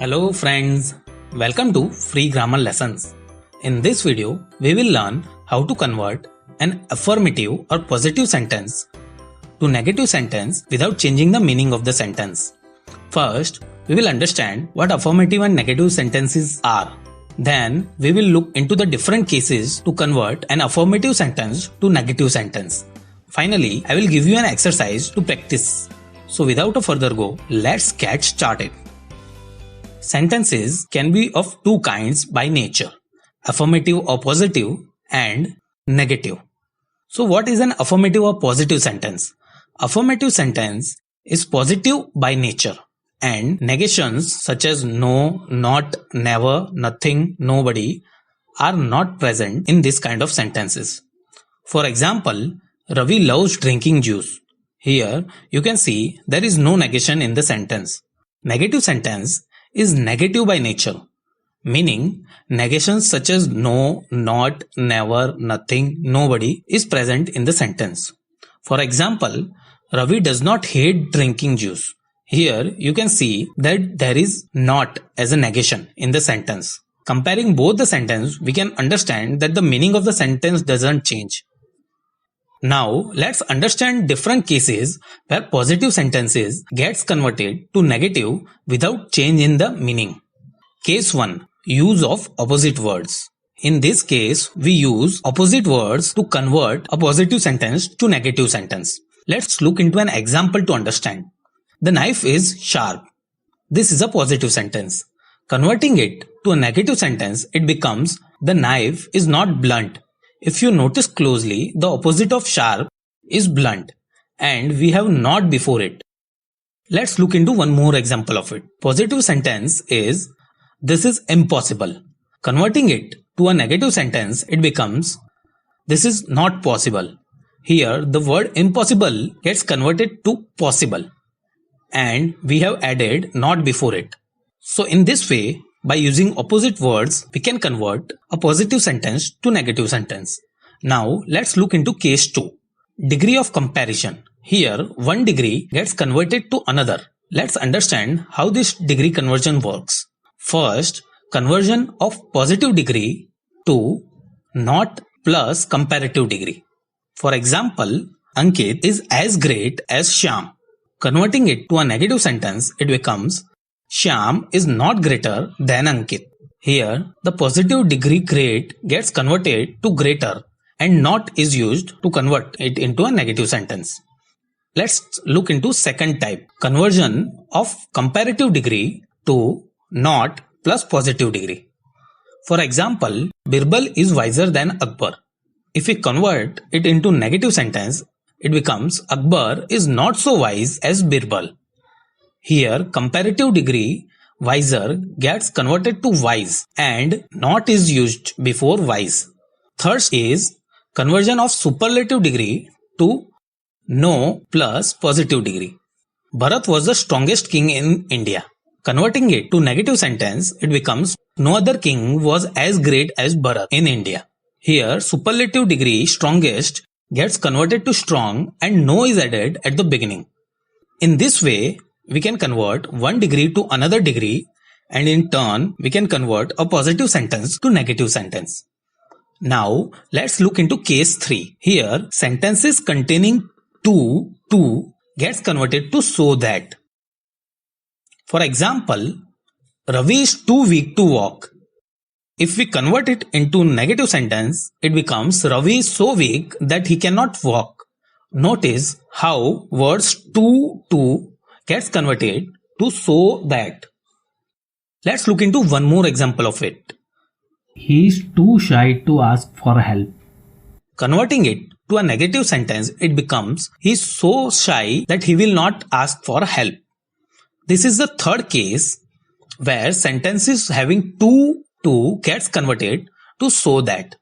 Hello friends, welcome to Free Grammar Lessons. In this video, we will learn how to convert an affirmative or positive sentence to negative sentence without changing the meaning of the sentence. First, we will understand what affirmative and negative sentences are. Then, we will look into the different cases to convert an affirmative sentence to negative sentence. Finally, I will give you an exercise to practice. So without a further go, let's get started. Sentences can be of two kinds by nature, affirmative or positive and negative. So what is an affirmative or positive sentence? Affirmative sentence is positive by nature and negations such as no, not, never, nothing, nobody are not present in this kind of sentences. For example, Ravi loves drinking juice. Here you can see there is no negation in the sentence. Negative sentence is negative by nature, meaning negations such as no, not, never, nothing, nobody is present in the sentence. For example, Ravi does not hate drinking juice. Here you can see that there is not as a negation in the sentence. Comparing both the sentence, we can understand that the meaning of the sentence doesn't change. Now let's understand different cases where positive sentences gets converted to negative without change in the meaning. Case 1. Use of opposite words. In this case, we use opposite words to convert a positive sentence to negative sentence. Let's look into an example to understand. The knife is sharp. This is a positive sentence. Converting it to a negative sentence, it becomes the knife is not blunt. If you notice closely, the opposite of sharp is blunt and we have not before it. Let's look into one more example of it. Positive sentence is this is impossible. Converting it to a negative sentence, it becomes this is not possible. Here the word impossible gets converted to possible and we have added not before it. So in this way, by using opposite words, we can convert a positive sentence to negative sentence. Now, let's look into case 2. Degree of comparison. Here, one degree gets converted to another. Let's understand how this degree conversion works. First, conversion of positive degree to not plus comparative degree. For example, Ankit is as great as Shyam. Converting it to a negative sentence, it becomes Shyam is not greater than Ankit. Here, the positive degree great gets converted to greater and not is used to convert it into a negative sentence. Let's look into second type, conversion of comparative degree to not plus positive degree. For example, Birbal is wiser than Akbar. If we convert it into negative sentence, it becomes Akbar is not so wise as Birbal. Here, comparative degree wiser gets converted to wise and not is used before wise. Third is conversion of superlative degree to no plus positive degree. Bharat was the strongest king in India. Converting it to negative sentence, it becomes no other king was as great as Bharat in India. Here, superlative degree strongest gets converted to strong and no is added at the beginning. In this way, we can convert one degree to another degree and in turn we can convert a positive sentence to negative sentence. Now let's look into case 3. Here sentences containing to gets converted to so that. For example, Ravi is too weak to walk. If we convert it into negative sentence, it becomes Ravi is so weak that he cannot walk. Notice how words to gets converted to so that. Let's look into one more example of it. He is too shy to ask for help. Converting it to a negative sentence, it becomes he is so shy that he will not ask for help. This is the third case where sentences having to gets converted to so that.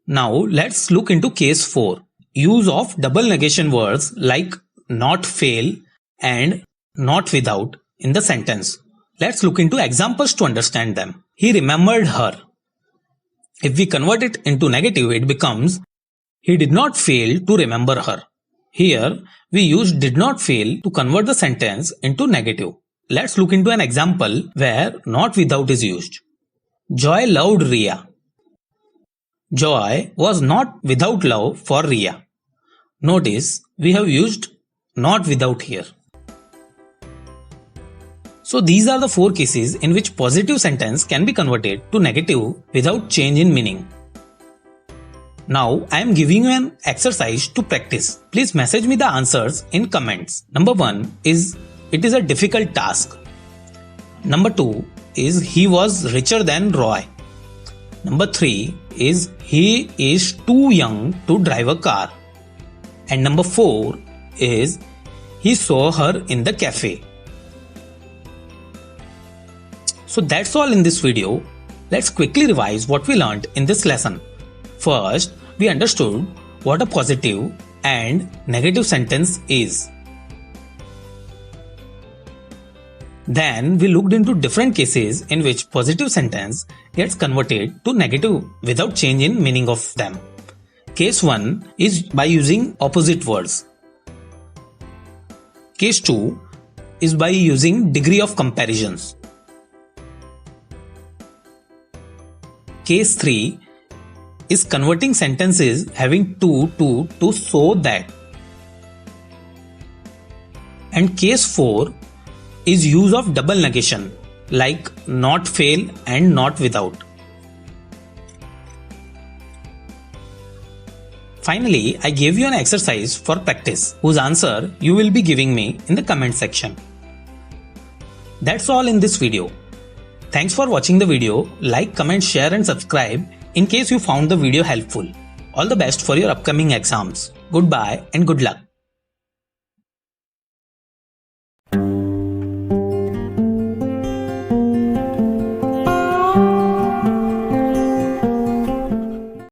Now let's look into case 4. Use of double negation words like not fail and not without in the sentence. Let's look into examples to understand them. He remembered her. If we convert it into negative, it becomes he did not fail to remember her. Here we use did not fail to convert the sentence into negative. let's look into an example where not without is used. Joy loved Ria. Joy was not without love for Ria. Notice we have used not without here. So these are the 4 cases in which positive sentence can be converted to negative without change in meaning. Now I am giving you an exercise to practice. Please message me the answers in comments. Number 1 is it is a difficult task. Number 2 is he was richer than Roy. Number 3 is he is too young to drive a car. And number 4 is he saw her in the cafe. So that's all in this video. Let's quickly revise what we learned in this lesson. First, we understood what a positive and negative sentence is. Then we looked into different cases in which positive sentence gets converted to negative without change in meaning of them. Case 1 is by using opposite words. Case 2 is by using degree of comparisons. Case 3 is converting sentences having to so that. And case 4 is use of double negation like not fail and not without. Finally, I gave you an exercise for practice whose answer you will be giving me in the comment section. That's all in this video. Thanks for watching the video. Like, comment, share and subscribe in case you found the video helpful. All the best for your upcoming exams. Goodbye and good luck.